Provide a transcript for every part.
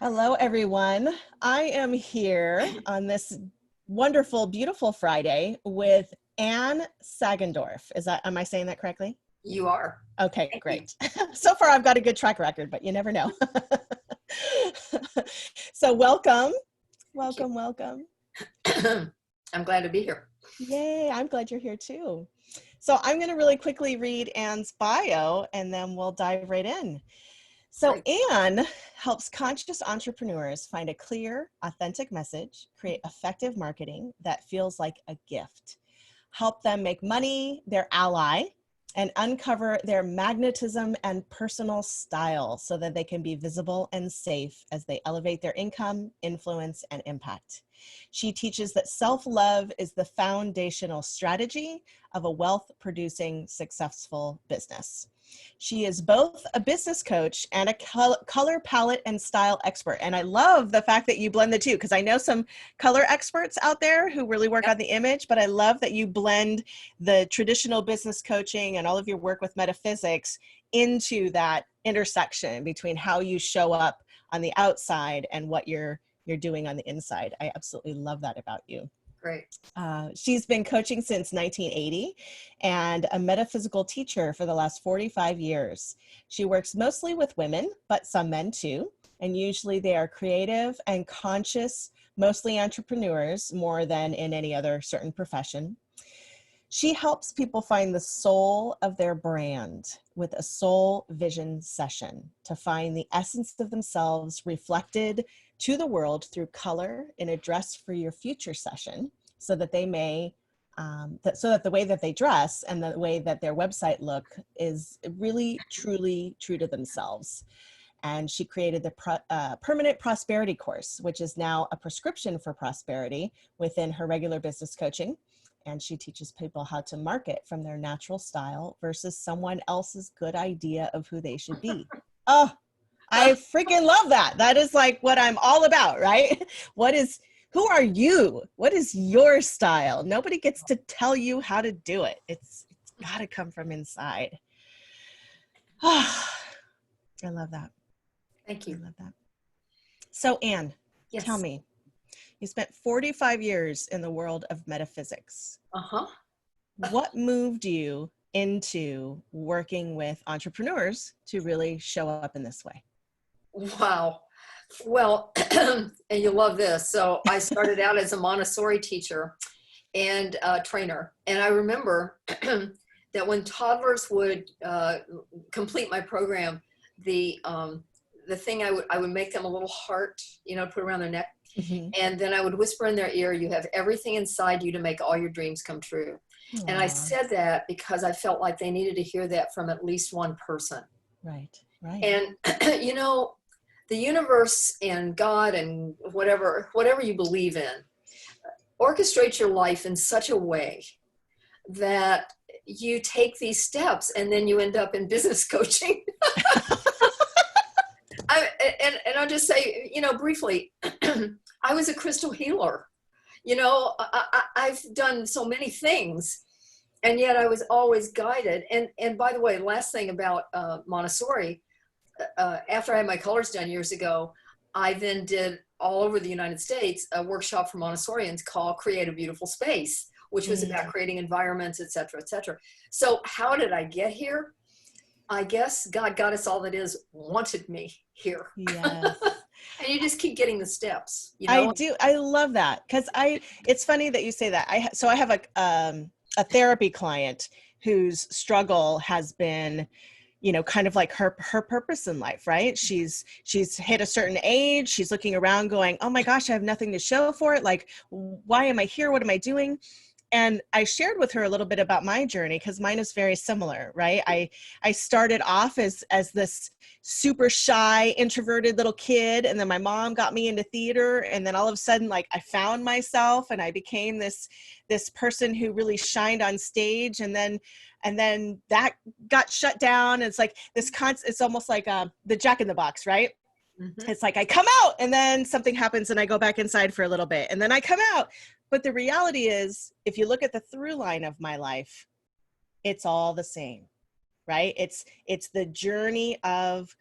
Hello, everyone. I am here on this wonderful, beautiful Friday with Anne Sagendorph. Am I saying that correctly? You are. Okay, Thank great. So far, I've got a good track record, but you never know. So welcome. Welcome. I'm glad to be here. Yay, I'm glad you're here too. So I'm going to really quickly read Anne's bio and then we'll dive right in. So Anne helps conscious entrepreneurs find a clear, authentic message, create effective marketing that feels like a gift, help them make money their ally, and uncover their magnetism and personal style so that they can be visible and safe as they elevate their income, influence, and impact. She teaches that self-love is the foundational strategy of a wealth-producing, successful business. She is both a business coach and a color palette and style expert. And I love the fact that you blend the two, because I know some color experts out there who really work on the image, but I love that you blend the traditional business coaching and all of your work with metaphysics into that intersection between how you show up on the outside and what you're doing on the inside. I absolutely love that about you. Great. She's been coaching since 1980 and a metaphysical teacher for the last 45 years. She works mostly with women, but some men too. And usually they are creative and conscious, mostly entrepreneurs more than in any other certain profession. She helps people find the soul of their brand with a soul vision session to find the essence of themselves reflected to the world through color in a dress for your future session, so that they may, so that the way that they dress and the way that their website look is really, truly true to themselves. And she created the Permanent Prosperity course, which is now a prescription for prosperity within her regular business coaching. And she teaches people how to market from their natural style versus someone else's good idea of who they should be. Oh, I freaking love that. That is like what I'm all about, right? Who are you? What is your style? Nobody gets to tell you how to do it. It's got to come from inside. Oh, I love that. Thank you. I love that. So Anne, Yes. Tell me, you spent 45 years in the world of metaphysics. Uh-huh. What moved you into working with entrepreneurs to really show up in this way? Wow. Well, and you love this. So I started out as a Montessori teacher and trainer. And I remember that when toddlers would complete my program, the thing I would make them a little heart, put around their neck. Mm-hmm. And then I would whisper in their ear, you have everything inside you to make all your dreams come true. Aww. And I said that because I felt like they needed to hear that from at least one person. Right. And, the universe and God and whatever you believe in orchestrates your life in such a way that you take these steps and then you end up in business coaching. And I'll just say, briefly, I was a crystal healer. I've done so many things, and yet I was always guided. And by the way, last thing about Montessori, after I had my colors done years ago, I then did all over the United States a workshop for Montessorians called Create a Beautiful Space, which was about creating environments, et cetera, et cetera. So how did I get here? I guess God got us all that is wanted me here. Yes. And you just keep getting the steps. I do. I love that. Because it's funny that you say that. I have a therapy client whose struggle has been, kind of like her purpose in life, right? She's hit a certain age. She's looking around going, oh my gosh, I have nothing to show for it. Like, why am I here? What am I doing? And I shared with her a little bit about my journey, because mine is very similar, right? I started off as this super shy, introverted little kid. And then my mom got me into theater. And then all of a sudden, like, I found myself and I became this person who really shined on stage. And then that got shut down. It's like it's almost like the Jack in the Box, right? Mm-hmm. It's like I come out and then something happens and I go back inside for a little bit and then I come out. But the reality is, if you look at the through line of my life, it's all the same, right? It's the journey of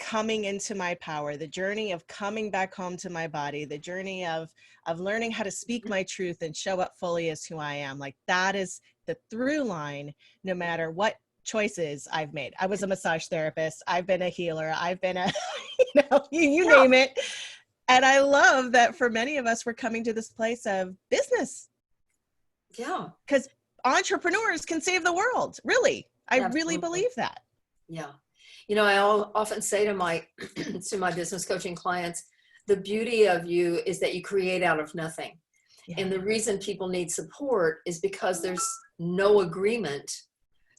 coming into my power, the journey of coming back home to my body, the journey of learning how to speak my truth and show up fully as who I am. Like that is the through line, no matter what choices I've made. I was a massage therapist. I've been a healer. I've been a, you name it. And I love that for many of us, we're coming to this place of business. Yeah. Because entrepreneurs can save the world. Really. I Absolutely. really believe that. Yeah. I often say to my business coaching clients, the beauty of you is that you create out of nothing. Yeah. And the reason people need support is because there's no agreement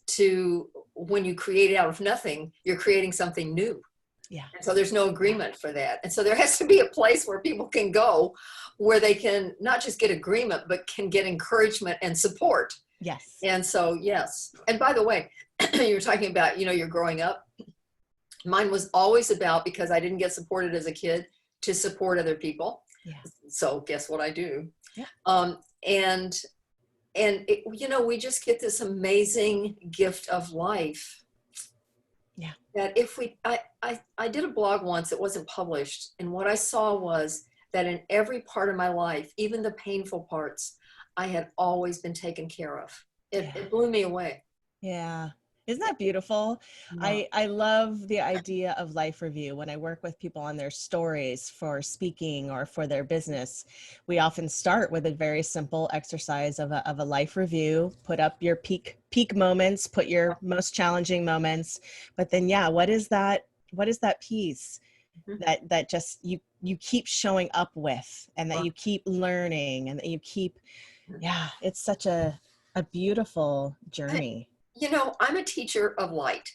to, when you create out of nothing, you're creating something new. Yeah. And so there's no agreement for that. And so there has to be a place where people can go where they can not just get agreement, but can get encouragement and support. Yes. And so, yes. And by the way, you were talking about, you're growing up. Mine was always about, because I didn't get supported as a kid, to support other people. Yeah. So guess what I do? Yeah. And it, we just get this amazing gift of life. Yeah. That if I did a blog once, it wasn't published. And what I saw was that in every part of my life, even the painful parts, I had always been taken care of. It blew me away. Yeah. Isn't that beautiful? Yeah. I love the idea of life review. When I work with people on their stories for speaking or for their business, we often start with a very simple exercise of a life review. Put up your peak moments, put your most challenging moments. But then, what is that piece that just you keep showing up with, and that you keep learning, and that you keep, it's such a beautiful journey. I'm a teacher of light.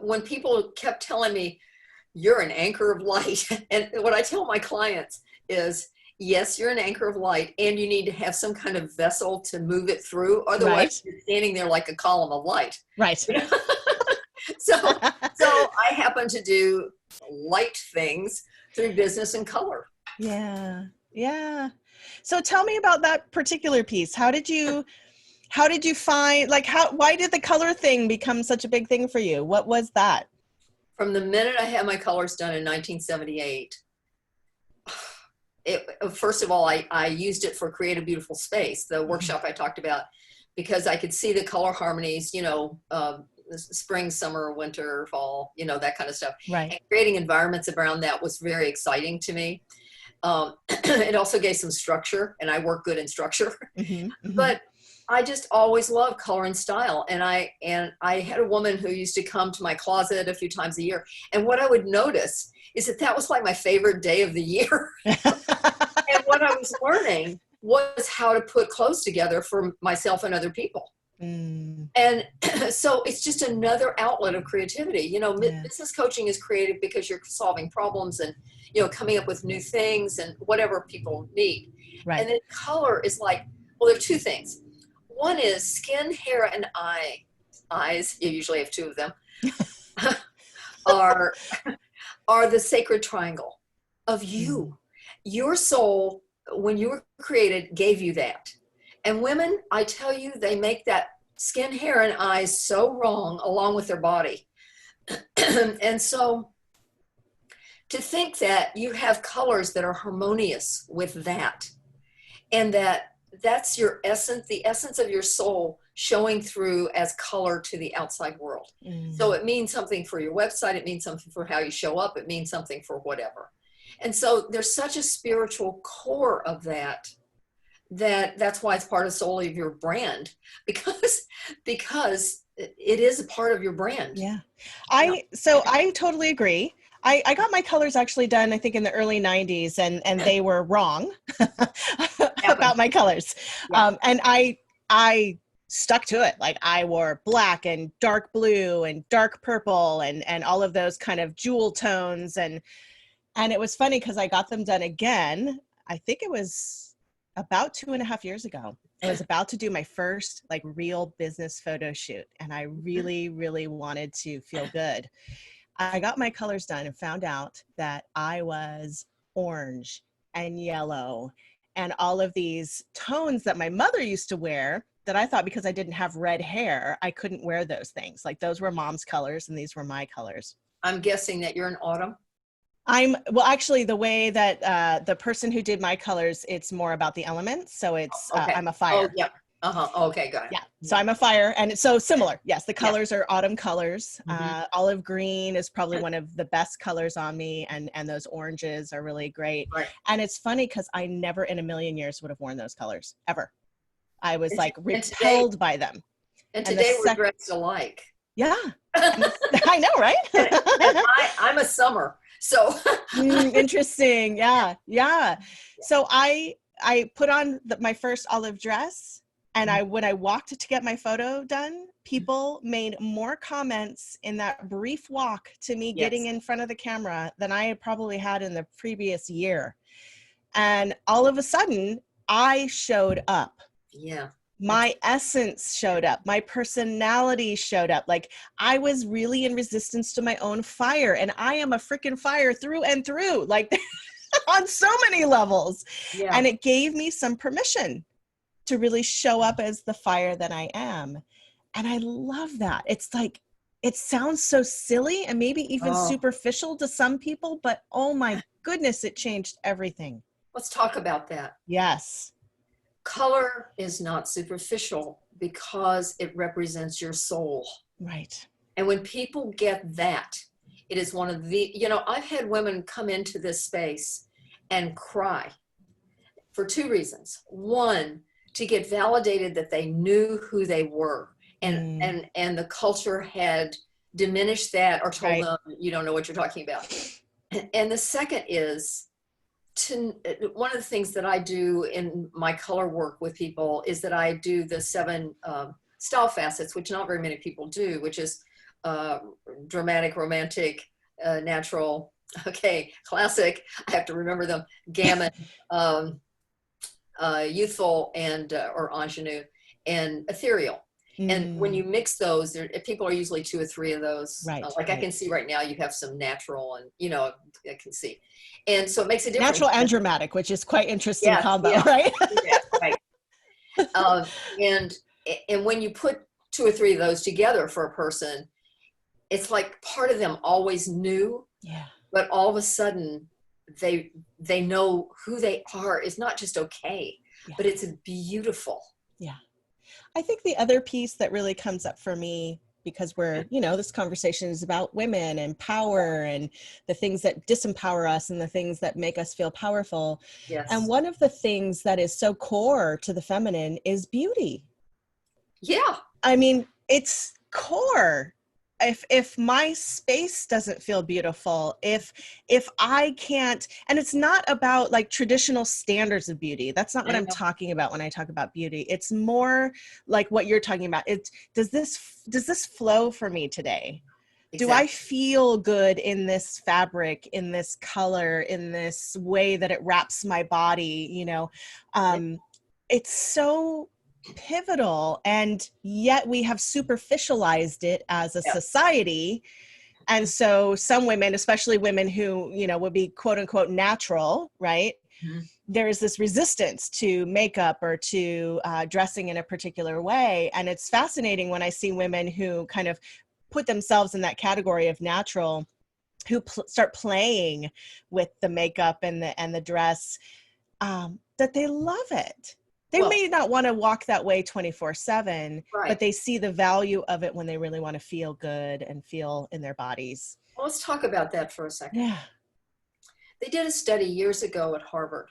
When people kept telling me, you're an anchor of light, and what I tell my clients is, yes, you're an anchor of light, and you need to have some kind of vessel to move it through. Otherwise, you're standing there like a column of light. Right. So I happen to do light things through business and color. Yeah. Yeah. So tell me about that particular piece. How did you find, why did the color thing become such a big thing for you? What was that? From the minute I had my colors done in 1978, first of all, I used it for Create a Beautiful Space, the workshop I talked about, because I could see the color harmonies, spring, summer, winter, fall, that kind of stuff. Right. And creating environments around that was very exciting to me. It also gave some structure, and I work good in structure. But I just always loved color and style. And I had a woman who used to come to my closet a few times a year. And what I would notice is that was like my favorite day of the year. And what I was learning was how to put clothes together for myself and other people. And so it's just another outlet of creativity. Business coaching is creative because you're solving problems and, coming up with new things and whatever people need. Right. And then color is like, well, there are two things. One is skin, hair, and eyes. You usually have two of them. are the sacred triangle of you. Your soul, when you were created, gave you that. And women, I tell you, they make that skin, hair, and eyes so wrong along with their body. And so to think that you have colors that are harmonious with that, and that's your essence, the essence of your soul showing through as color to the outside world. So it means something for your website. It means something for how you show up. It means something for whatever. And so there's such a spiritual core of that's why it's part of soul of your brand, because it is a part of your brand. Yeah. I totally agree. I got my colors actually done, I think, in the early 90s, and they were wrong about my colors. Yeah. And I stuck to it. Like, I wore black and dark blue and dark purple and all of those kind of jewel tones. And it was funny because I got them done again. I think it was about 2.5 years ago. I was about to do my first real business photo shoot, and I really, really wanted to feel good. I got my colors done and found out that I was orange and yellow and all of these tones that my mother used to wear, that I thought because I didn't have red hair, I couldn't wear those things. Like, those were mom's colors and these were my colors. I'm guessing that you're an autumn. Well, actually, the way that the person who did my colors, it's more about the elements. So it's, Okay. I'm a Oh, fire. yeah. Okay, got it. Yeah. So I'm a fire. And it's so similar. Yes. The Yeah. colors are autumn colors. Mhm. Olive green is probably one of the best colors on me. And those oranges are really great. Right. And it's funny because I never in a million years would have worn those colors ever. I was like And today, repelled by them. and And the today we're dressed alike. yeah. and, I know, right? and I'm a summer. So Interesting. Yeah. Yeah. So I put on my first olive dress, and when I walked to get my photo done, people made more comments in that brief walk to me getting in front of the camera than I had probably had in the previous year. And all of a sudden I showed up. Yeah. My essence showed up. My personality showed up. Like I was really in resistance to my own fire, and I am a freaking fire through and through, like on so many levels. Yeah. And it gave me some permission to really show up as the fire that I am. And I love that. It's like, it sounds so silly and maybe even superficial to some people, but oh my goodness, it changed everything. Let's talk about that. Yes. Color is not superficial because it represents your soul. Right. And when people get that, it is one of the, I've had women come into this space and cry for two reasons. One, to get validated that they knew who they were, and the culture had diminished that or told them, you don't know what you're talking about. And the second is, one of the things that I do in my color work with people is that I do the 7 style facets, which not very many people do, which is dramatic, romantic, natural, classic, I have to remember them, gamut, youthful, and or ingenue, and ethereal. And when you mix those, people are usually 2 or 3 of those. Right. I can see right now you have some natural, and I can see. And so it makes a difference. Natural and dramatic, which is quite interesting combo, right? Right. And when you put 2 or 3 of those together for a person, it's like part of them always knew, but all of a sudden they know who they are is not just but it's beautiful. Yeah. I think the other piece that really comes up for me, because we're, this conversation is about women and power and the things that disempower us and the things that make us feel powerful. Yes. And one of the things that is so core to the feminine is beauty. Yeah. I mean, it's core. If my space doesn't feel beautiful, if I can't, and it's not about like traditional standards of beauty. That's not what I'm talking about when I talk about beauty. It's more like what you're talking about. Does this flow for me today? Exactly. Do I feel good in this fabric, in this color, in this way that it wraps my body? It's so pivotal, and yet we have superficialized it as a society. And so some women, especially women who would be quote unquote natural, right, there's this resistance to makeup or to dressing in a particular way. And it's fascinating when I see women who kind of put themselves in that category of natural, who start playing with the makeup and the dress, that they love it. They may not want to walk that way 24/7, but they see the value of it when they really want to feel good and feel in their bodies. Well, let's talk about that for a second. Yeah. They did a study years ago at Harvard,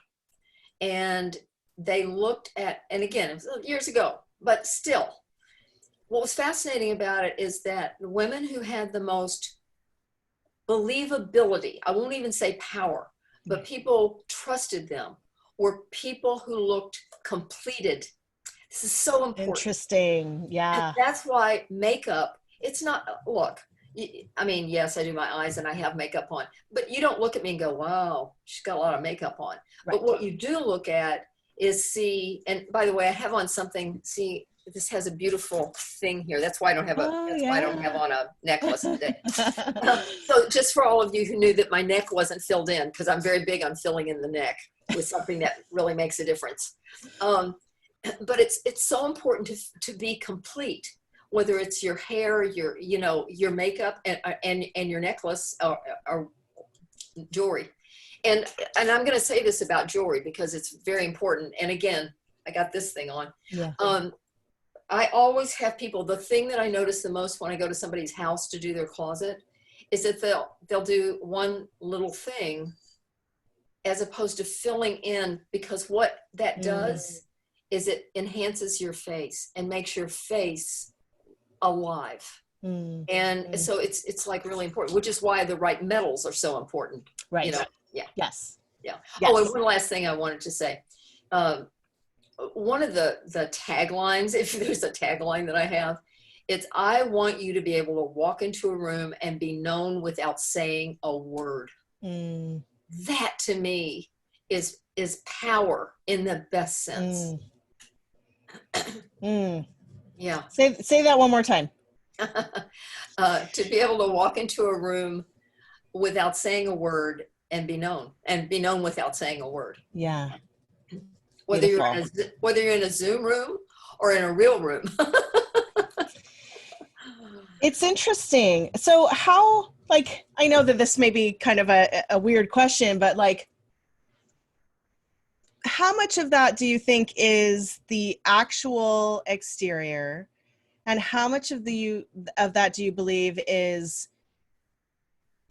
and they looked at, and again, it was years ago, but still, what was fascinating about it is that the women who had the most believability, I won't even say power, but people trusted them, were people who looked completed. This is so important. Interesting. Yeah. And that's why makeup, it's not, look, I mean, yes, I do my eyes and I have makeup on, but you don't look at me and go, wow, she's got a lot of makeup on. Right. But what you do look at is and by the way, I have on something, this has a beautiful thing here. That's why I don't have why I don't have on a necklace today. So just for all of you who knew that my neck wasn't filled in, because I'm very big on filling in the neck with something that really makes a difference. But it's so important to be complete. whether it's your hair, your makeup, and your necklace or jewelry. And I'm going to say this about jewelry because it's very important. And again, I got this thing on. Yeah. I always have people, the thing that I notice the most when I go to somebody's house to do their closet is that they'll do one little thing as opposed to filling in, because what that does is it enhances your face and makes your face alive. And so it's like really important, which is why the right metals are so important. Right. You know? Yeah. Yes. Yeah. Yes. Oh, and one last thing I wanted to say. One of the taglines, if there's a tagline that I have, it's, I want you to be able to walk into a room and be known without saying a word. That to me is power in the best sense. Yeah. Say that one more time. To be able to walk into a room without saying a word and be known without saying a word. Yeah. Whether you're in a Zoom room or in a real room. It's interesting. So how, like, I know that this may be kind of a weird question, but like, how much of that do you think is the actual exterior, and how much of that do you believe is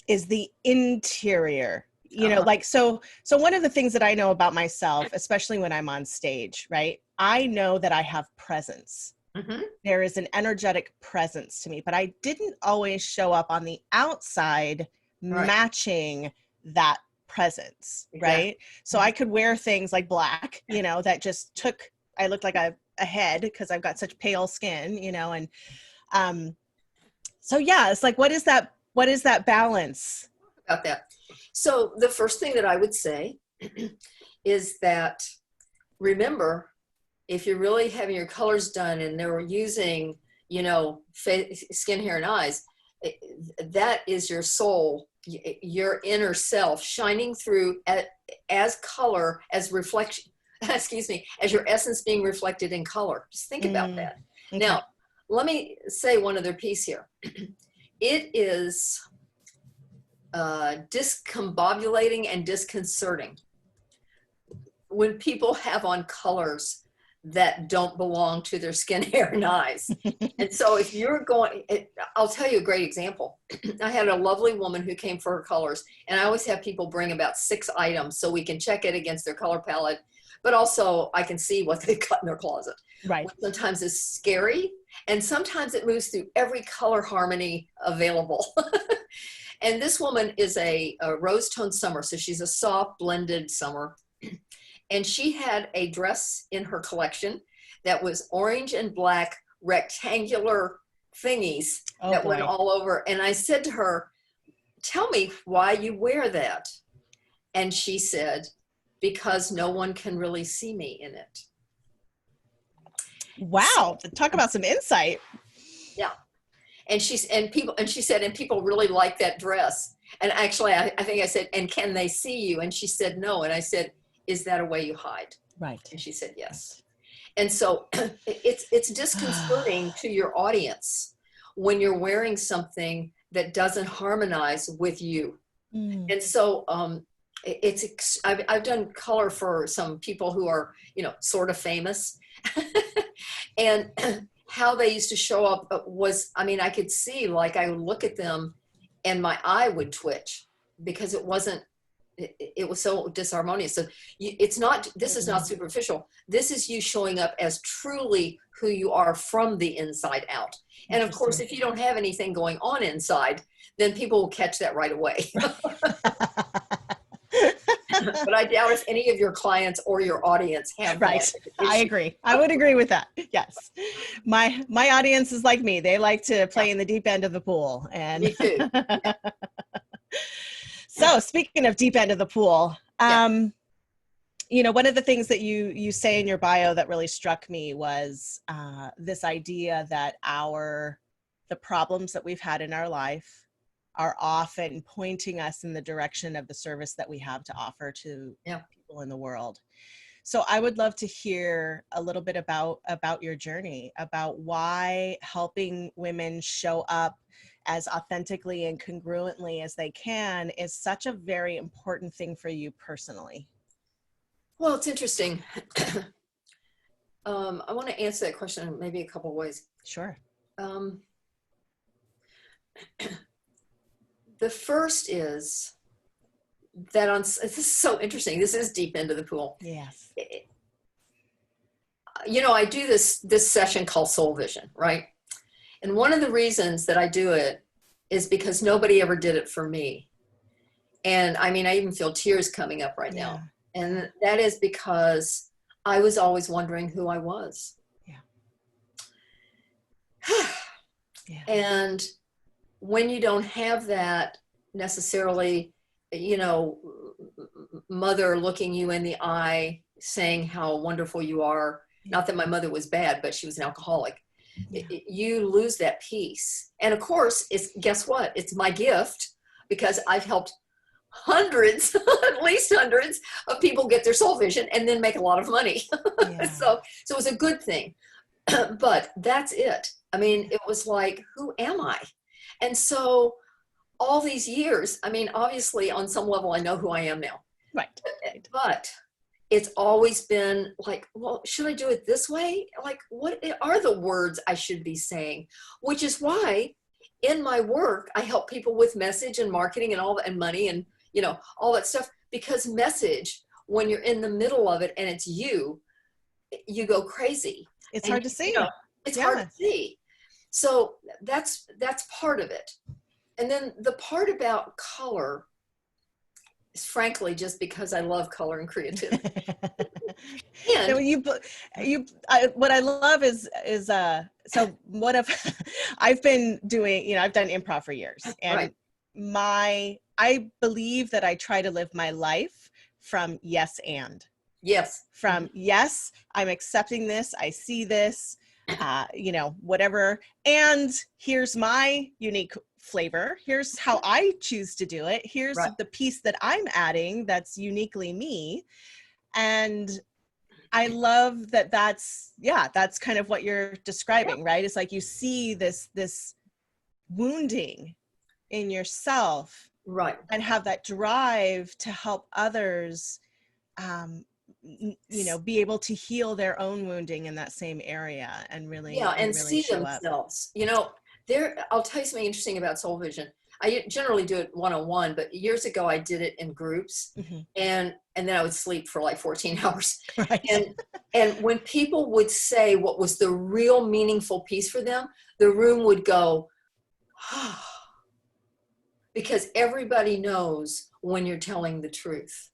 the interior? You know, like, so one of the things that I know about myself, especially when I'm on stage, right? I know that I have presence. There is an energetic presence to me, but I didn't always show up on the outside matching that presence, right? So I could wear things like black, you know, that just I looked like a head because I've got such pale skin, you know, and so yeah, it's like, what is that balance? About that. So the first thing that I would say is that, remember, if you're really having your colors done and they're using, you know, skin, hair, and eyes, that is your soul, your inner self shining through as color, as reflection, as your essence being reflected in color. Just think about that. Okay. Now, let me say one other piece here. It is discombobulating and disconcerting when people have on colors that don't belong to their skin, hair, and eyes. And so if you're going, I'll tell you a great example. I had a lovely woman who came for her colors, and I always have people bring about 6 items so we can check it against their color palette, but also I can see what they've got in their closet. Right. Which sometimes is scary, and sometimes it moves through every color harmony available. And this woman is a rose tone summer, so she's a soft blended summer. And she had a dress in her collection that was orange and black rectangular thingies that went all over. And I said to her, tell me why you wear that. And she said, because no one can really see me in it. Wow. Talk about some insight. Yeah. And she said, and people really like that dress. And actually, I think I said, and can they see you? And she said, no. And I said, is that a way you hide? Right. And she said, yes. And so it's disconcerting to your audience when you're wearing something that doesn't harmonize with you. And so I've done color for some people who are, you know, sort of famous. And how they used to show up was, I mean, I could see, like, I would look at them and my eye would twitch because it was so disharmonious. So this is not superficial. This is you showing up as truly who you are from the inside out. And of course, if you don't have anything going on inside, then people will catch that right away. But I doubt if any of your clients or your audience have that. I agree. I would agree with that. Yes. My audience is like me. They like to play in the deep end of the pool. And me too. Yeah. So speaking of deep end of the pool, you know, one of the things that you say in your bio that really struck me was this idea that the problems that we've had in our life are often pointing us in the direction of the service that we have to offer to people in the world. So I would love to hear a little bit about your journey, about why helping women show up as authentically and congruently as they can is such a very important thing for you personally. Well, it's interesting. I want to answer that question in maybe a couple of ways. Sure. The first is that this is so interesting. This is deep into the pool. Yes. You know, I do this session called Soul Vision, right? And one of the reasons that I do it is because nobody ever did it for me. And I mean, I even feel tears coming up right now. And that is because I was always wondering who I was. Yeah. And when you don't have that necessarily, you know, mother looking you in the eye, saying how wonderful you are, not that my mother was bad, but she was an alcoholic. Yeah. You lose that peace. And of course, guess what? It's my gift, because I've helped hundreds, at least hundreds of people get their soul vision and then make a lot of money. Yeah. So it was a good thing. But that's it. I mean, it was like, who am I? And so all these years, I mean, obviously on some level, I know who I am now. Right. But it's always been like, well, should I do it this way? Like, what are the words I should be saying? Which is why in my work, I help people with message and marketing and all that, and money and, you know, all that stuff, because message, when you're in the middle of it and it's you go crazy. It's hard to see. You know, it's hard to see. So that's part of it. And then the part about color is frankly just because I love color and creativity. And what I love is so what if I've been doing, you know, I've done improv for years, and right. I believe that I try to live my life from yes and. Yes. From yes, I'm accepting this, I see this, you know, whatever. And here's my unique flavor. Here's how I choose to do it. Here's the piece that I'm adding that's uniquely me. And I love that that's kind of what you're describing, right? It's like you see this wounding in yourself, right, and have that drive to help others, you know, be able to heal their own wounding in that same area and really, and really see themselves. You know, I'll tell you something interesting about Soul Vision. I generally do it one-on-one, but years ago I did it in groups, and then I would sleep for like 14 hours. Right. And when people would say what was the real meaningful piece for them, the room would go, oh, because everybody knows when you're telling the truth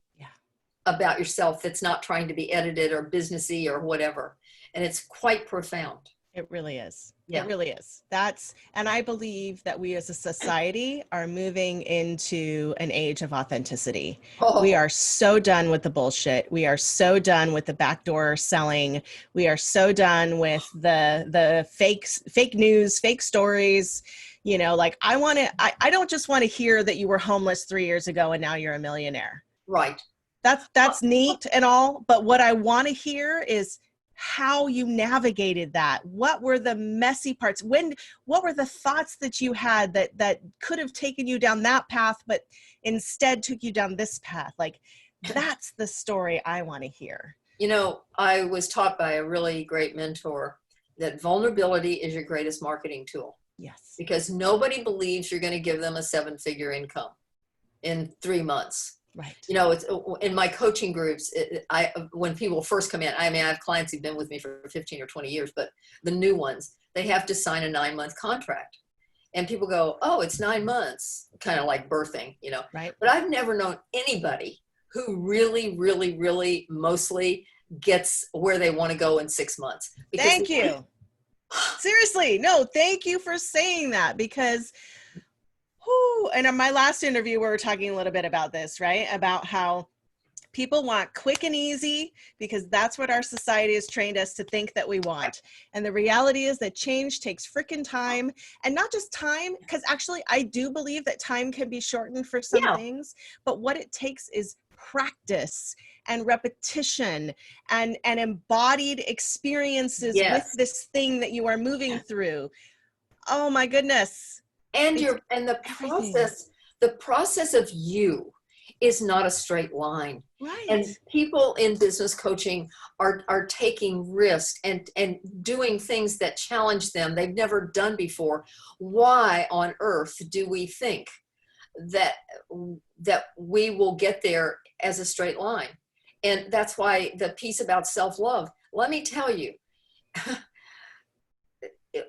about yourself that's not trying to be edited or businessy or whatever. And it's quite profound. It really is. Yeah. It really is. And I believe that we as a society are moving into an age of authenticity. Oh. We are so done with the bullshit. We are so done with the backdoor selling. We are so done with the fake news, fake stories. You know, like I don't just want to hear that you were homeless 3 years ago and now you're a millionaire. Right. That's neat and all, but what I want to hear is how you navigated that. What were the messy parts? What were the thoughts that you had that could have taken you down that path, but instead took you down this path? Like, that's the story I want to hear. You know, I was taught by a really great mentor that vulnerability is your greatest marketing tool. Yes. Because nobody believes you're going to give them a 7-figure income in 3 months. Right. You know, it's in my coaching groups, when people first come in, I mean, I have clients who've been with me for 15 or 20 years, but the new ones, they have to sign a 9-month contract. And people go, oh, it's 9 months, kind of like birthing, you know. Right. But I've never known anybody who really, really, really mostly gets where they want to go in 6 months. Thank you. Seriously, no, thank you for saying that, because and in my last interview, we were talking a little bit about this, right? About how people want quick and easy because that's what our society has trained us to think that we want. And the reality is that change takes freaking time, and not just time, because actually I do believe that time can be shortened for some things, but what it takes is practice and repetition and embodied experiences with Yes. this thing that you are moving through. Oh my goodness. And It's the everything. process of you is not a straight line. Right. And people in business coaching are taking risks and doing things that challenge them they've never done before. Why on earth do we think that we will get there as a straight line? And that's why the piece about self-love, let me tell you,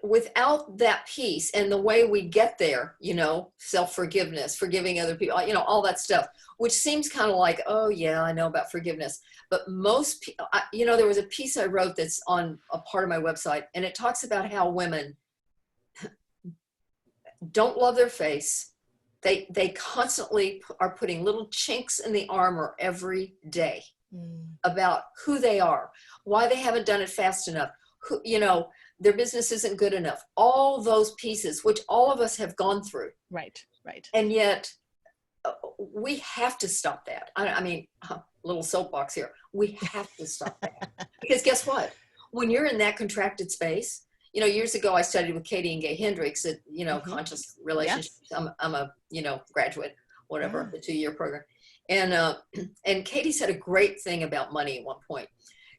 without that piece and the way we get there, you know, self-forgiveness, forgiving other people, you know, all that stuff, which seems kind of like, oh yeah, I know about forgiveness. But most people, you know, there was a piece I wrote that's on a part of my website, and it talks about how women don't love their face. They constantly are putting little chinks in the armor every day about who they are, why they haven't done it fast enough, who, you know, their business isn't good enough, all those pieces, which all of us have gone through. Right, right. And yet we have to stop that. I mean, little soapbox here. We have to stop that. Because guess what? When you're in that contracted space, you know, years ago I studied with Katie and Gay Hendricks at, you know, conscious relationships. Yes. I'm a, you know, graduate, whatever, the 2-year program. And Katie said a great thing about money at one point.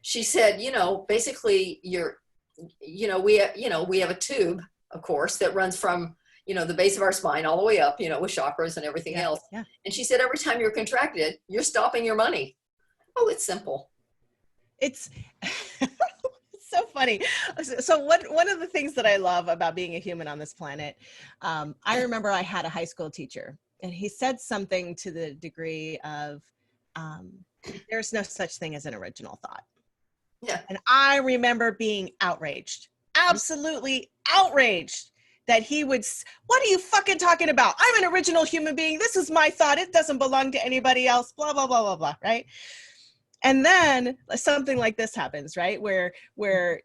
She said, you know, basically we have a tube, of course, that runs from, you know, the base of our spine all the way up, you know, with chakras and everything else. Yeah. And she said, every time you're contracted, you're stopping your money. Oh, it's simple. It's so funny. So one of the things that I love about being a human on this planet, I remember I had a high school teacher, and he said something to the degree of, there's no such thing as an original thought. Yeah. And I remember being outraged, absolutely outraged that he would, what are you fucking talking about? I'm an original human being. This is my thought. It doesn't belong to anybody else, blah, blah, blah, blah, blah, right? And then something like this happens, right? Where,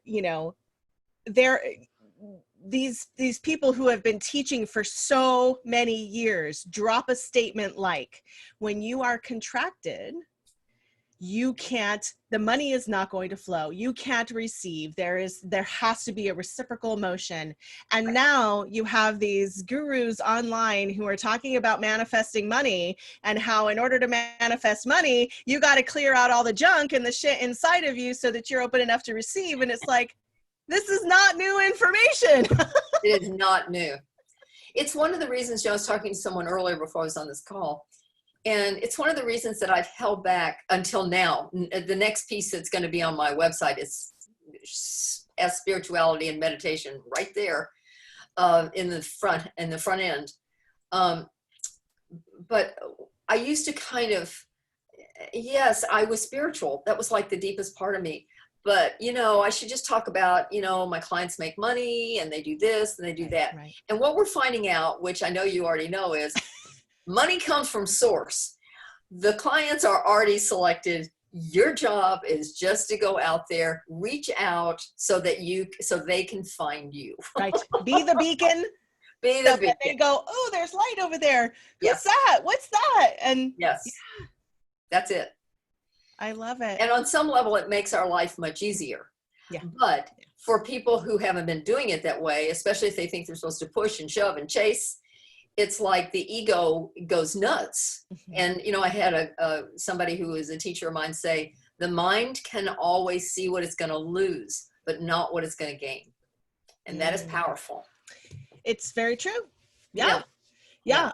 you know, these people who have been teaching for so many years drop a statement like, when you are contracted, you can't, the money is not going to flow. You can't receive. There has to be a reciprocal motion. And now you have these gurus online who are talking about manifesting money and how in order to manifest money, you got to clear out all the junk and the shit inside of you so that you're open enough to receive. And it's like, this is not new information. It is not new. It's one of the reasons, you know, I was talking to someone earlier before I was on this call. And it's one of the reasons that I've held back until now. The next piece that's going to be on my website is as spirituality and meditation right there in the front end. But I used to kind of, yes, I was spiritual. That was like the deepest part of me. But, you know, I should just talk about, you know, my clients make money and they do this and they do that. Right. And what we're finding out, which I know you already know, is money comes from source. The clients are already selected. Your job is just to go out there, reach out so they can find you. Right. Be the beacon. Be the beacon. They go, oh, there's light over there. What's that? What's that? And yes, yeah. That's it. I love it. And on some level, it makes our life much easier. Yeah. But for people who haven't been doing it that way, especially if they think they're supposed to push and shove and chase, it's like the ego goes nuts. And, you know, I had somebody who is a teacher of mine say, the mind can always see what it's going to lose, but not what it's going to gain. And that is powerful. It's very true. Yeah.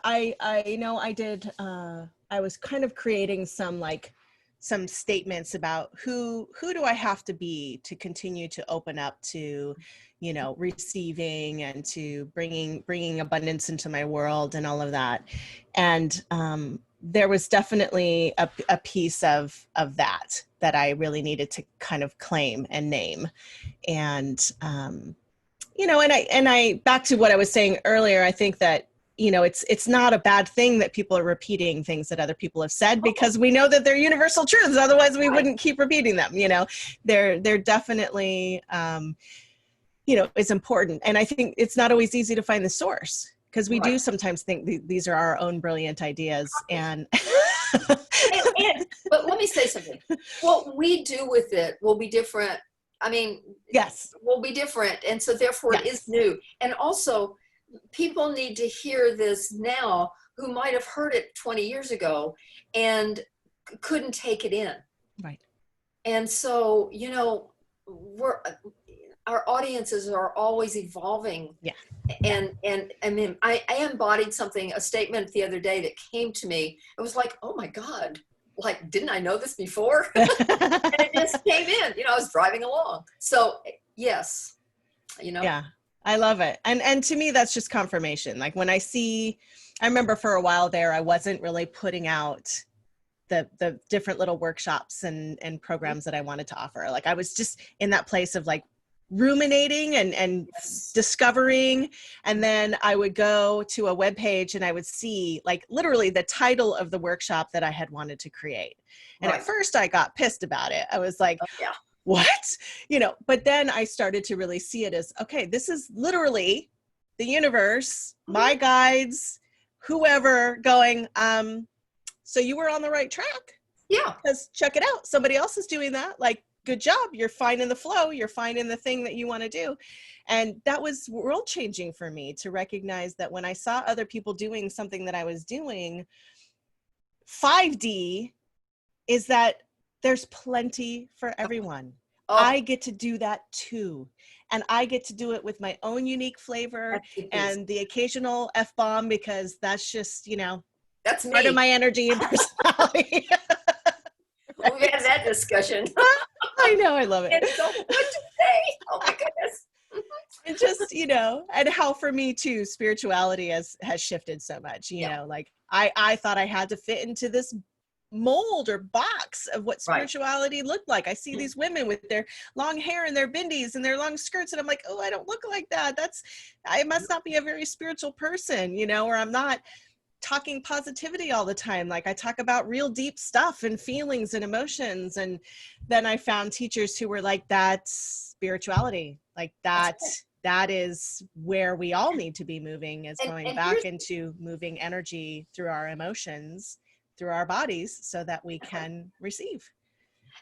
I know I did, I was kind of creating some statements about who do I have to be to continue to open up to, you know, receiving and to bringing abundance into my world and all of that. And there was definitely a piece of that I really needed to kind of claim and name. And, you know, and I, back to what I was saying earlier, I think that, you know, it's not a bad thing that people are repeating things that other people have said, because we know that they're universal truths. Otherwise we wouldn't keep repeating them. You know, they're definitely, you know, it's important. And I think it's not always easy to find the source, because we do sometimes think these are our own brilliant ideas. And But let me say something. What we do with it will be different. I mean, Yes. will be different. And so therefore it is new. And also people need to hear this now who might have heard it 20 years ago and couldn't take it in. Right. And so, you know, our audiences are always evolving. Yeah. And I mean, I embodied something, a statement the other day that came to me. It was like, oh my God, like, didn't I know this before? And it just came in, you know, I was driving along. So yes, you know. Yeah, I love it. And to me, that's just confirmation. Like when I remember for a while there, I wasn't really putting out the different little workshops and programs that I wanted to offer. Like I was just in that place of like ruminating and discovering. And then I would go to a web page and I would see like literally the title of the workshop that I had wanted to create. And at first I got pissed about it. I was like, what? You know, but then I started to really see it as, okay, this is literally the universe, my guides, whoever going, so you were on the right track. Yeah. Because check it out. Somebody else is doing that. Like, good job. You're finding the flow. You're finding the thing that you want to do. And that was world changing for me to recognize that when I saw other people doing something that I was doing, 5D is that there's plenty for everyone. I get to do that too. And I get to do it with my own unique flavor and the occasional F-bomb, because that's just, you know, that's me. Part of my energy and personality. Right. We had that discussion. I know, I love it. It's so good to say. Oh my goodness. And just, you know, and how for me too, spirituality has shifted so much, you know, like I thought I had to fit into this mold or box of what spirituality looked like. I see these women with their long hair and their bindis and their long skirts, and I'm like, oh, I don't look like that. I must not be a very spiritual person, you know, or I'm not talking positivity all the time. Like I talk about real deep stuff and feelings and emotions. And then I found teachers who were like, that's spirituality. Like that is where we all need to be moving, is going back into moving energy through our emotions, through our bodies, so that we can receive.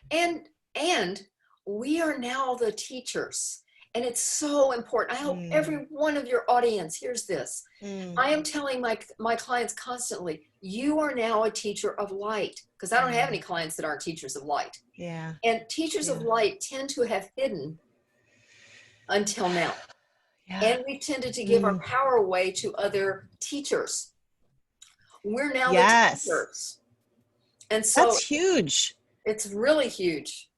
And we are now the teachers. And it's so important. I hope every one of your audience hears this. I am telling my clients constantly, you are now a teacher of light, because I don't have any clients that aren't teachers of light. Yeah. And teachers of light tend to have hidden until now. Yeah. And we tended to give our power away to other teachers. We're now the teachers. And so that's huge. It's really huge.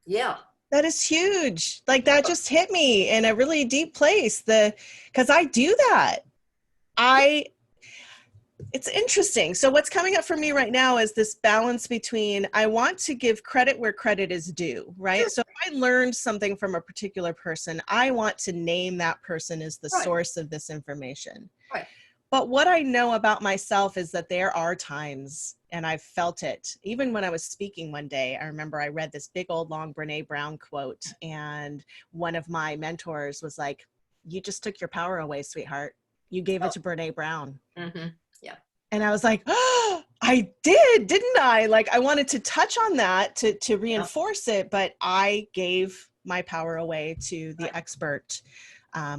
Yeah. That is huge. Like that just hit me in a really deep place. Because I do that. It's interesting. So what's coming up for me right now is this balance between, I want to give credit where credit is due, right? Sure. So if I learned something from a particular person, I want to name that person as the source of this information. Right. But what I know about myself is that there are times, and I've felt it, even when I was speaking one day, I remember I read this big old long Brene Brown quote, and one of my mentors was like, you just took your power away, sweetheart. You gave it to Brene Brown. Mm-hmm. Yeah. And I was like, oh, I did, didn't I? Like, I wanted to touch on that to reinforce it, but I gave my power away to the expert.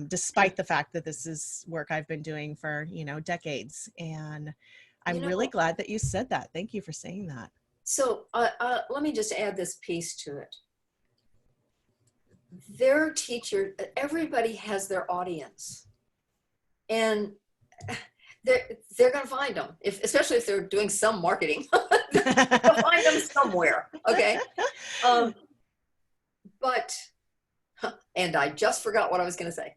Despite the fact that this is work I've been doing for, decades. And I'm really glad that you said that. Thank you for saying that. So let me just add this piece to it. Their teacher, everybody has their audience. And they're going to find them, especially if they're doing some marketing. They'll find them somewhere, okay? And I just forgot what I was going to say.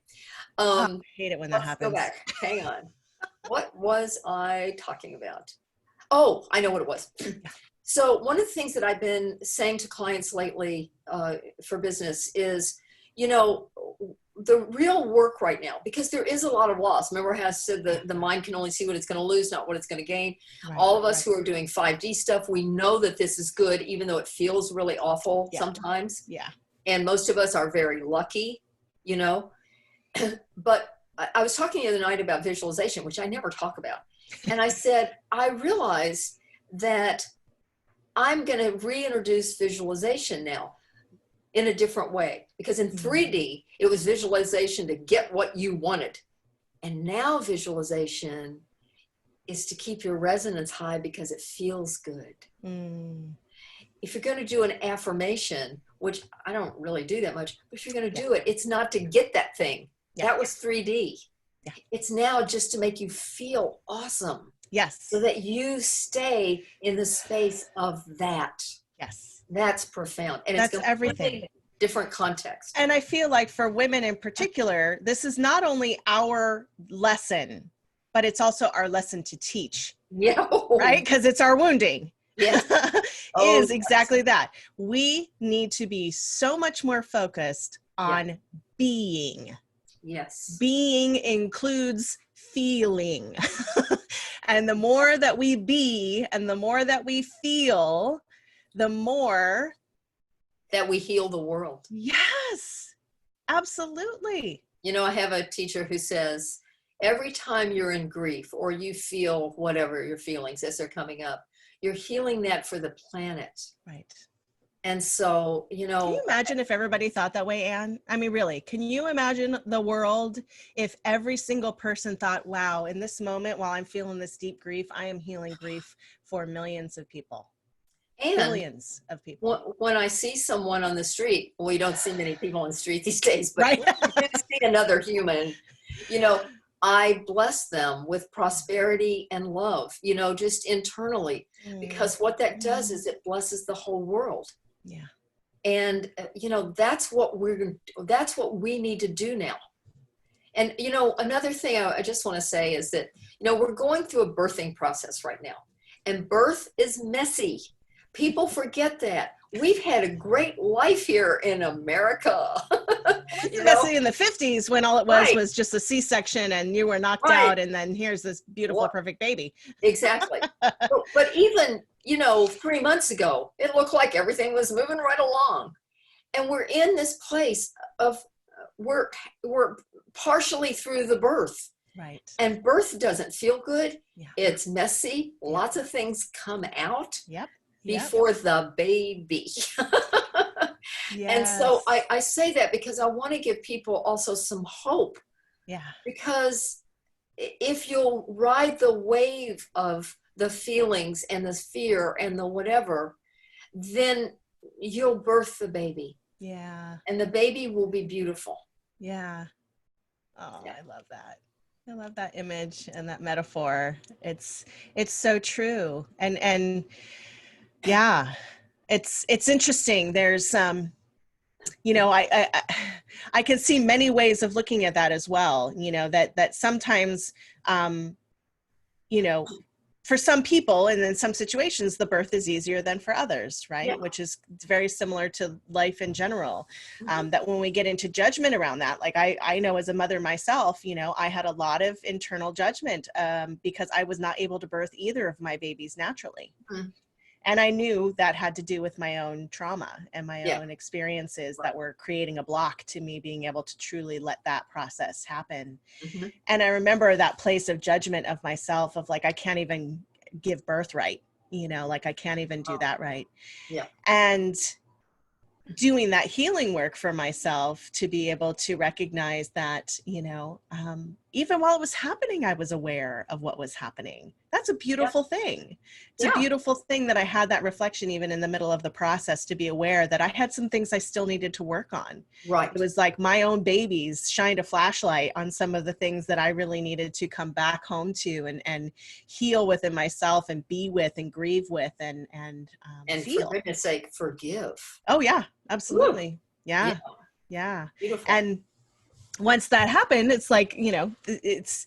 I hate it when that happens. Let's go back. Hang on. What was I talking about? Oh, I know what it was. So one of the things that I've been saying to clients lately for business is, the real work right now, because there is a lot of loss. Remember how I said the mind can only see what it's going to lose, not what it's going to gain. Right, all of us who are doing 5D stuff, we know that this is good, even though it feels really awful sometimes. Yeah. And most of us are very lucky, But I was talking the other night about visualization, which I never talk about. And I said, I realize that I'm going to reintroduce visualization now in a different way, because in 3D, it was visualization to get what you wanted. And now visualization is to keep your resonance high because it feels good. If you're going to do an affirmation, which I don't really do that much, but if you're going to do it, it's not to get that thing. That was 3D. It's now just to make you feel awesome. Yes. So that you stay in the space of that. Yes. That's profound. And that's it's everything. Different context. And I feel like for women in particular, this is not only our lesson, but it's also our lesson to teach. Yeah. Right? Because it's our wounding. Yes. Is exactly that. We need to be so much more focused on being. Yes. Being includes feeling. And the more that we be and the more that we feel, the more that we heal the world. Yes, absolutely. You know, I have a teacher who says, every time you're in grief or you feel whatever your feelings as they're coming up, you're healing that for the planet. Right. And so, you know. Can you imagine if everybody thought that way, Anne? I mean, really, can you imagine the world if every single person thought, wow, in this moment, while I'm feeling this deep grief, I am healing grief for millions of people. And billions of people. When I see someone on the street, well, you don't see many people on the street these days, but right. When you see another human, you know, I bless them with prosperity and love, you know, just internally, because what that does is it blesses the whole world. Yeah. And, you know, that's what we need to do now. And, you know, another thing I just want to say is that, you know, we're going through a birthing process right now, and birth is messy. People forget that. We've had a great life here in America. It was messy in the 50s when all it was just a C-section and you were knocked out, and then here's this beautiful, perfect baby. Exactly. But even, you know, 3 months ago, it looked like everything was moving right along. And we're in this place of, we're partially through the birth. Right. And birth doesn't feel good. Yeah. It's messy. Lots of things come out. Yep. Before the baby. Yes. And so I say that because I want to give people also some hope. Yeah. Because if you'll ride the wave of the feelings and the fear and the whatever, then you'll birth the baby. Yeah. And the baby will be beautiful. Yeah. Oh, yeah. I love that. I love that image and that metaphor. It's so true. And yeah, it's interesting. There's, you know, I can see many ways of looking at that as well. You know, that sometimes, you know, for some people and in some situations, the birth is easier than for others, right? Yeah. Which is very similar to life in general. That when we get into judgment around that, like I know as a mother myself, you know, I had a lot of internal judgment because I was not able to birth either of my babies naturally. Mm-hmm. And I knew that had to do with my own trauma and my own experiences that were creating a block to me being able to truly let that process happen. Mm-hmm. And I remember that place of judgment of myself of like, I can't even give birth right, you know, like I can't even do that right. Yeah. And doing that healing work for myself to be able to recognize that, you know, even while it was happening, I was aware of what was happening. That's a beautiful thing. It's a beautiful thing that I had that reflection even in the middle of the process to be aware that I had some things I still needed to work on. Right. It was like my own babies shined a flashlight on some of the things that I really needed to come back home to and heal within myself and be with and grieve with and feel. For goodness sake, forgive. Oh yeah, absolutely. Yeah. Beautiful. And once that happened, it's like, you know, it's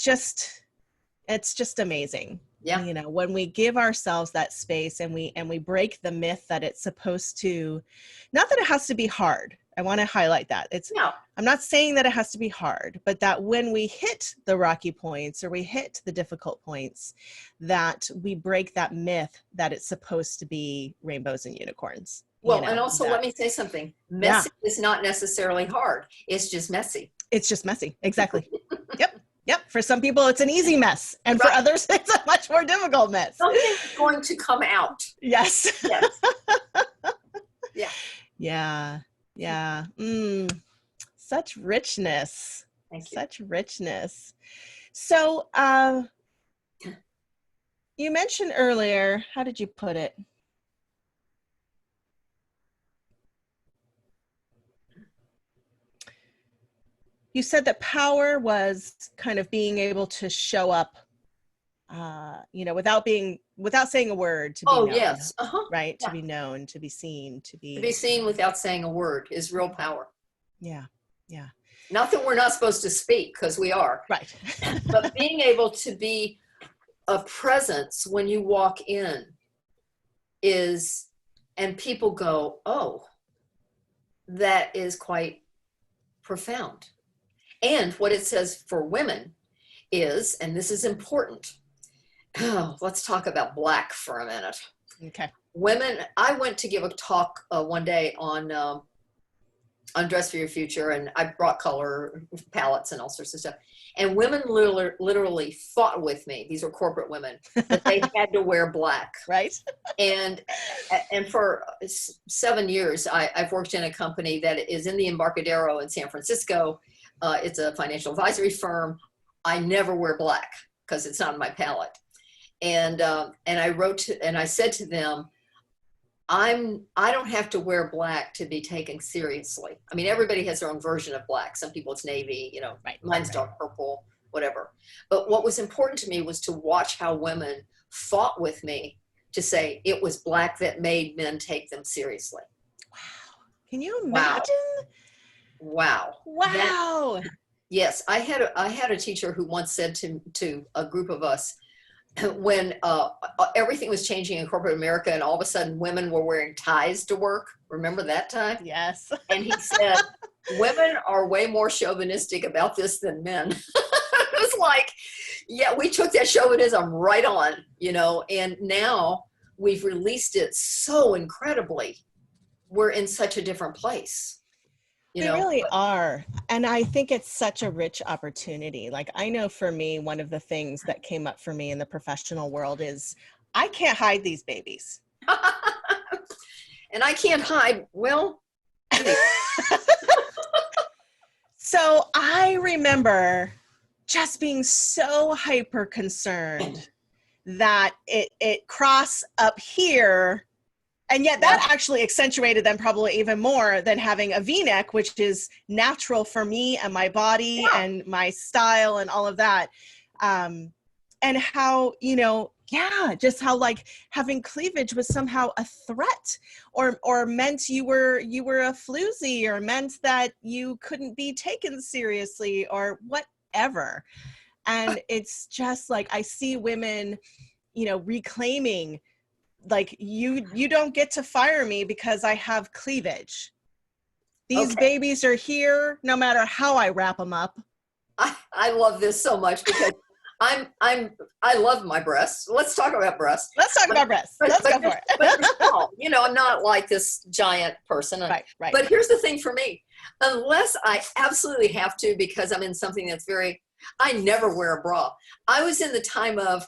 just amazing. Yeah. You know, when we give ourselves that space and we break the myth that it's supposed to, not that it has to be hard. I want to highlight that. I'm not saying that it has to be hard, but that when we hit the rocky points or we hit the difficult points, that we break that myth that it's supposed to be rainbows and unicorns. Well, you know, and also let me say something. Messy is not necessarily hard. It's just messy. It's just messy. Exactly. Yep. Yep. For some people, it's an easy mess. And for others, it's a much more difficult mess. Something's going to come out. Yes. Yes. Yeah. Yeah. Yeah. Such richness. Thank you. Such richness. So you mentioned earlier, how did you put it? You said that power was kind of being able to show up, without saying a word, to be known. Yes. Right? Yeah. To be known, to be seen, to be... To be seen without saying a word is real power. Yeah. Yeah. Not that we're not supposed to speak, because we are. Right. But being able to be a presence when you walk in is, and people go, oh, that is quite profound. And what it says for women is, and this is important, let's talk about black for a minute. Okay. Women, I went to give a talk one day on Dress for Your Future, and I brought color palettes and all sorts of stuff. And women literally fought with me. These were corporate women, that they had to wear black. Right. And for 7 years, I've worked in a company that is in the Embarcadero in San Francisco. It's a financial advisory firm. I never wear black because it's not in my palette. And I said to them, I don't have to wear black to be taken seriously. I mean, everybody has their own version of black. Some people it's navy, mine's dark purple, whatever. But what was important to me was to watch how women fought with me to say it was black that made men take them seriously. Wow. Can you imagine? Wow. Yes. I had a teacher who once said to a group of us, when everything was changing in corporate America and all of a sudden women were wearing ties to work. Remember that time? Yes. And he said, women are way more chauvinistic about this than men. It was like, yeah, we took that chauvinism right on, and now we've released it so incredibly. We're in such a different place. They really are. And I think it's such a rich opportunity. Like, I know for me, one of the things that came up for me in the professional world is I can't hide these babies. And I can't hide. Well, so I remember just being so hyper concerned that it crossed up here. And yet that actually accentuated them probably even more than having a V-neck, which is natural for me and my body and my style and all of that. And how, just how like having cleavage was somehow a threat or meant you were a floozy or meant that you couldn't be taken seriously or whatever. And it's just like, I see women, reclaiming, like, you don't get to fire me because I have cleavage. These babies are here no matter how I wrap them up. I love this so much because I love my breasts. Let's talk about breasts. Let's go for it. But they're small. I'm not like this giant person. Right. But here's the thing for me. Unless I absolutely have to because I'm in something that's I never wear a bra. I was in the time of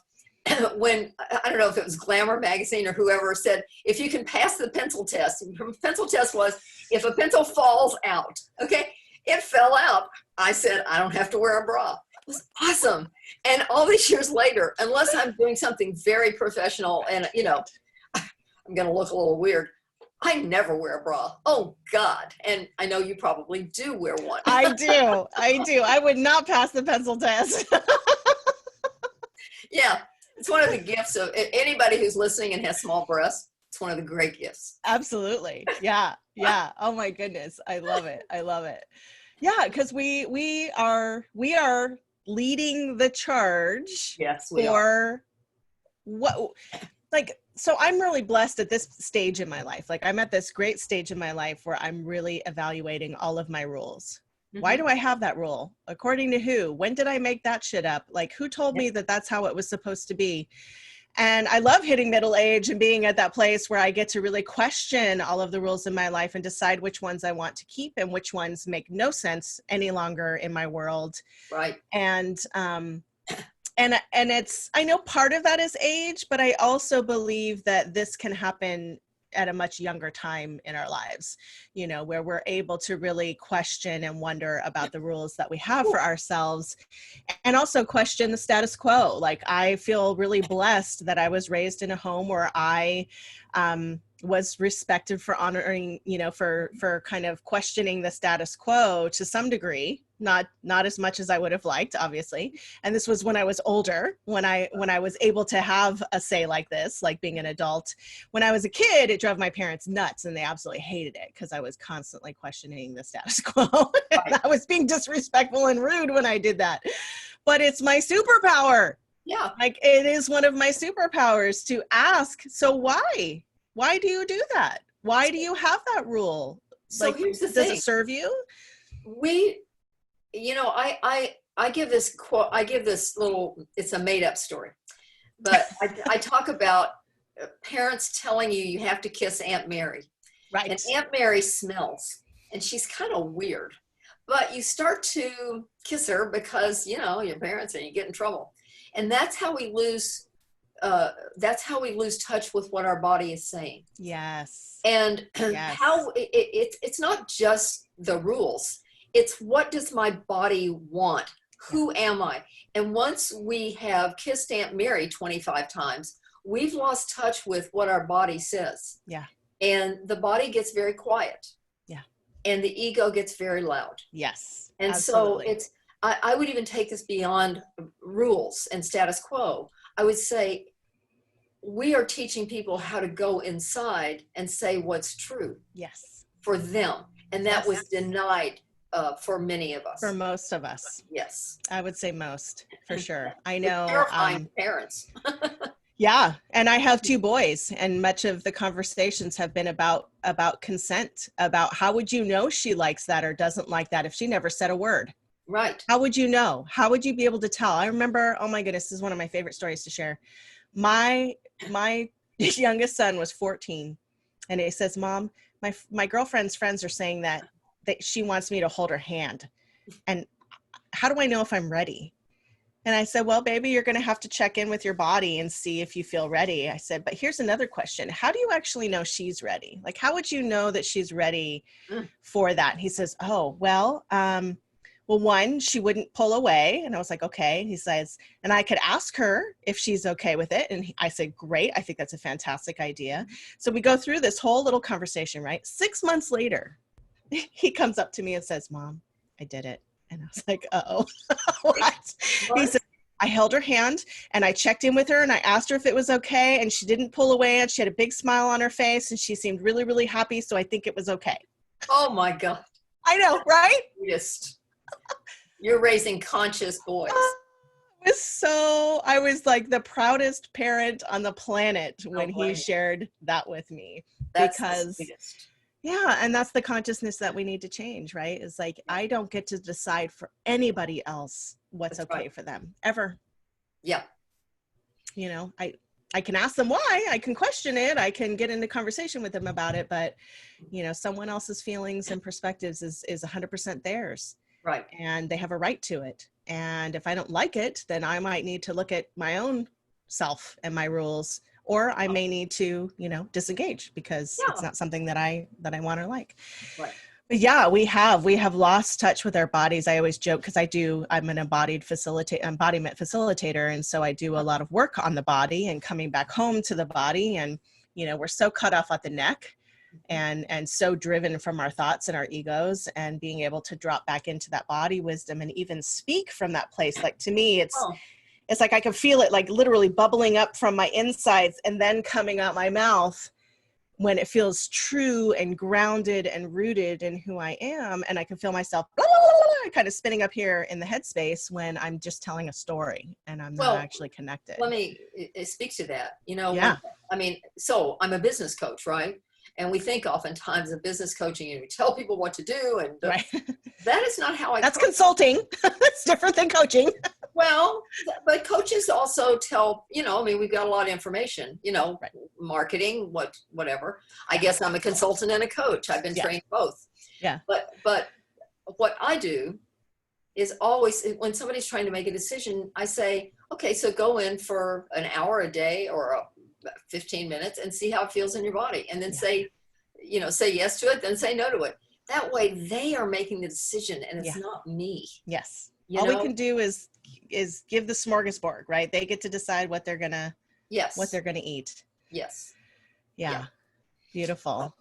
when, I don't know if it was Glamour magazine or whoever said, if you can pass the pencil test, and the pencil test was, if a pencil falls out, it fell out. I said, I don't have to wear a bra. It was awesome. And all these years later, unless I'm doing something very professional and, I'm going to look a little weird, I never wear a bra. Oh, God. And I know you probably do wear one. I do. I would not pass the pencil test. Yeah. It's one of the gifts of anybody who's listening and has small breasts. It's one of the great gifts. Absolutely. Yeah. Oh my goodness. I love it. Yeah. Cause we are leading the charge. Yes, we are. So I'm really blessed at this stage in my life. Like, I'm at this great stage in my life where I'm really evaluating all of my rules. Why do I have that rule? According to who? When did I make that shit up? Like, who told me that that's how it was supposed to be? And I love hitting middle age and being at that place where I get to really question all of the rules in my life and decide which ones I want to keep and which ones make no sense any longer in my world. Right. And it's, I know part of that is age, but I also believe that this can happen at a much younger time in our lives, you know, where we're able to really question and wonder about the rules that we have for ourselves, and also question the status quo. Like, I feel really blessed that I was raised in a home where I was respected for honoring, you know, for kind of questioning the status quo to some degree, not as much as I would have liked, obviously. And this was when I was older, when I was able to have a say like this, like being an adult. When I was a kid, it drove my parents nuts and they absolutely hated it because I was constantly questioning the status quo. Right. I was being disrespectful and rude when I did that. But it's my superpower. Yeah. Like, it is one of my superpowers to ask, so why? Why do you do that? Why do you have that rule? So like, here's the does thing. it serve you? You know, I give this quote, I give this little, it's a made up story, but I talk about parents telling you you have to kiss Aunt Mary. Right. And Aunt Mary smells and she's kind of weird, but you start to kiss her because, you know, your parents and you get in trouble. And that's how we lose touch with what our body is saying. Yes. And yes. how it's not just the rules. It's what does my body want? Who am I? And once we have kissed Aunt Mary 25 times, we've lost touch with what our body says. Yeah. And the body gets very quiet. Yeah. And the ego gets very loud. Yes. And absolutely. so it's, I would even take this beyond rules and status quo. I would say we are teaching people how to go inside and say what's true. Yes. For them. And that was denied for many of us. For most of us. Yes. I would say most, for sure. I know. Terrifying parents. Yeah. And I have 2 boys, and much of the conversations have been about consent, about how would you know she likes that or doesn't like that if she never said a word? Right. How would you know? How would you be able to tell? I remember, oh my goodness, this is one of my favorite stories to share. My youngest son was 14, and he says, Mom, my girlfriend's friends are saying that she wants me to hold her hand. And how do I know if I'm ready? And I said, well, baby, you're going to have to check in with your body and see if you feel ready. I said, but here's another question. How do you actually know she's ready? Like, how would you know that she's ready for that? And he says, oh, well, one, she wouldn't pull away. And I was like, okay. He says, and I could ask her if she's okay with it. And I said, great. I think that's a fantastic idea. So we go through this whole little conversation, right? 6 months later, he comes up to me and says, Mom, I did it. And I was like, uh-oh. What? He said, I held her hand and I checked in with her and I asked her if it was okay. And she didn't pull away and she had a big smile on her face and she seemed really, really happy. So I think it was okay. Oh my God. I know, right? You're raising conscious boys. I was like the proudest parent on the planet when he shared that with me. That's because yeah, and that's the consciousness that we need to change, right? It's like, I don't get to decide for anybody else what's okay for them, ever. Yeah. You know, I can ask them why, I can question it, I can get into conversation with them about it, but, you know, someone else's feelings and perspectives is 100% theirs. Right. And they have a right to it. And if I don't like it, then I might need to look at my own self and my rules, or I may need to, you know, disengage because it's not something that I want or like. Right. But yeah, we have lost touch with our bodies. I always joke because I'm an embodiment facilitator. And so I do a lot of work on the body and coming back home to the body. And, you know, we're so cut off at the neck and so driven from our thoughts and our egos, and being able to drop back into that body wisdom and even speak from that place. Like, to me, it's like I can feel it like literally bubbling up from my insides and then coming out my mouth when it feels true and grounded and rooted in who I am. And I can feel myself kind of spinning up here in the headspace when I'm just telling a story and I'm not actually connected. Let me speak to that. You know, so I'm a business coach, right? And we think oftentimes of business coaching and we tell people what to do. And Right. that is not how I That's coach. consulting. It's different than coaching. Well, but coaches also tell, I mean, we've got a lot of information, Right. marketing, whatever. I guess I'm a consultant and a coach. I've been trained both. Yeah. But what I do is always, when somebody's trying to make a decision, I say, okay, so go in for an hour a day or 15 minutes and see how it feels in your body. And then say yes to it, then say no to it. That way they are making the decision and it's not me. Yes. All we can do is give the smorgasbord, right? They get to decide what they're gonna eat. Yes. Yeah. Beautiful.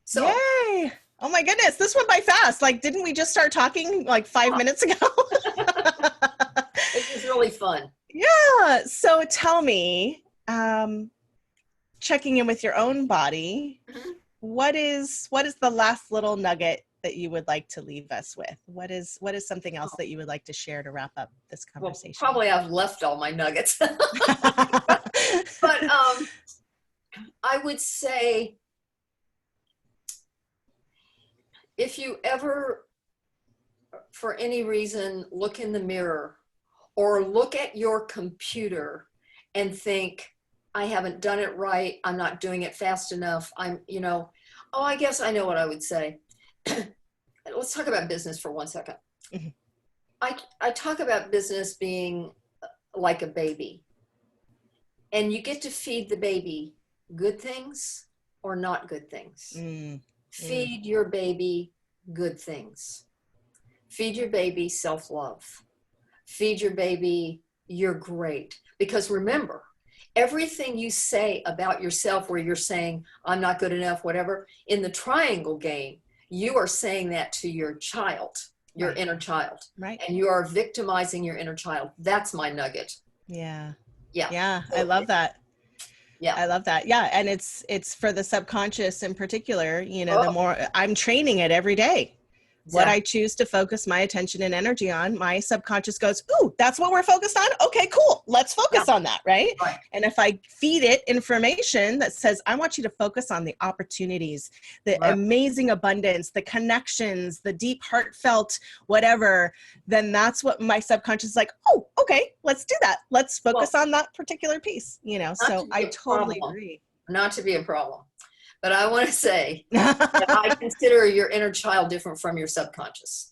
So yay! Oh my goodness, this went by fast. Like, didn't we just start talking like 5 minutes ago? it was really fun. Yeah. So tell me, checking in with your own body, what is the last little nugget that you would like to leave us with? What is something else that you would like to share to wrap up this conversation? Well, probably I've left all my nuggets. But I would say, if you ever, for any reason, look in the mirror or look at your computer and think, I haven't done it right, I'm not doing it fast enough, I guess I know what I would say. Let's talk about business for 1 second. I talk about business being like a baby. And you get to feed the baby good things or not good things. Feed your baby good things. Feed your baby self-love. Feed your baby, you're great. Because remember, everything you say about yourself where you're saying, I'm not good enough, whatever, in the triangle game, you are saying that to your child, your inner child. Right. And you are victimizing your inner child. That's my nugget. Yeah. Yeah. Yeah. I love that. Yeah. I love that. Yeah. And it's for the subconscious in particular, the more I'm training it every day. What I choose to focus my attention and energy on, my subconscious goes, ooh, that's what we're focused on? Okay, cool. Let's focus on that, right? And if I feed it information that says, I want you to focus on the opportunities, the amazing abundance, the connections, the deep, heartfelt, whatever, then that's what my subconscious is like, oh, okay, let's do that. Let's focus on that particular piece, so I totally agree. Not to be a problem. But I want to say that I consider your inner child different from your subconscious.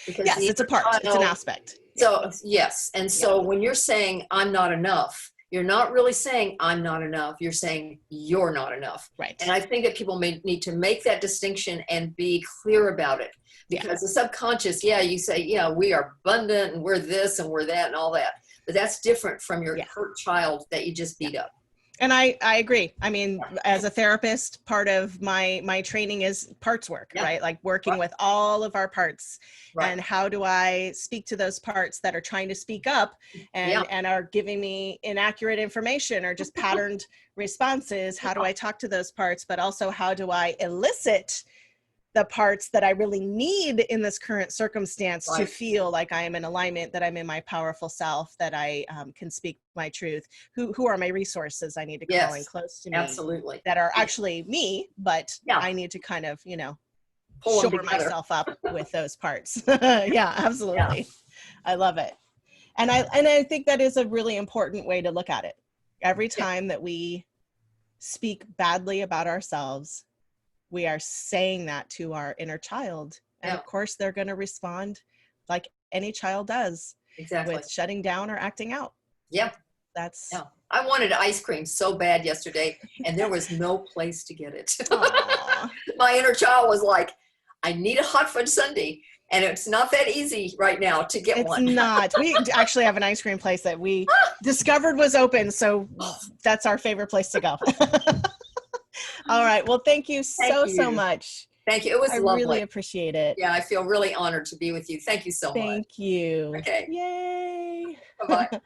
Because yes, it's a part. It's an aspect. So, yes. And so when you're saying, I'm not enough, you're not really saying, I'm not enough. You're saying, you're not enough. Right. And I think that people may need to make that distinction and be clear about it. Because the subconscious, you say, we are abundant and we're this and we're that and all that. But that's different from your hurt child that you just beat up. And I agree. I mean, as a therapist, part of my training is parts work, right? Like working with all of our parts and how do I speak to those parts that are trying to speak up and are giving me inaccurate information or just patterned responses. How do I talk to those parts, but also how do I elicit the parts that I really need in this current circumstance to feel like I am in alignment, that I'm in my powerful self, that I can speak my truth. Who are my resources I need to call in close to me? Absolutely. That are actually me, but I need to kind of, shore myself up with those parts. Yeah, absolutely. Yeah. I love it. And I think that is a really important way to look at it. Every time that we speak badly about ourselves, we are saying that to our inner child. And of course, they're going to respond like any child does with shutting down or acting out. Yeah. That's. Yeah. I wanted ice cream so bad yesterday and there was no place to get it. My inner child was like, I need a hot fudge sundae. And it's not that easy right now to get one. It's not. We actually have an ice cream place that we discovered was open. So that's our favorite place to go. All right. Well, thank you so much. Thank you. It was lovely. I really appreciate it. Yeah, I feel really honored to be with you. Thank you so much. Thank you. Okay. Yay. Bye-bye.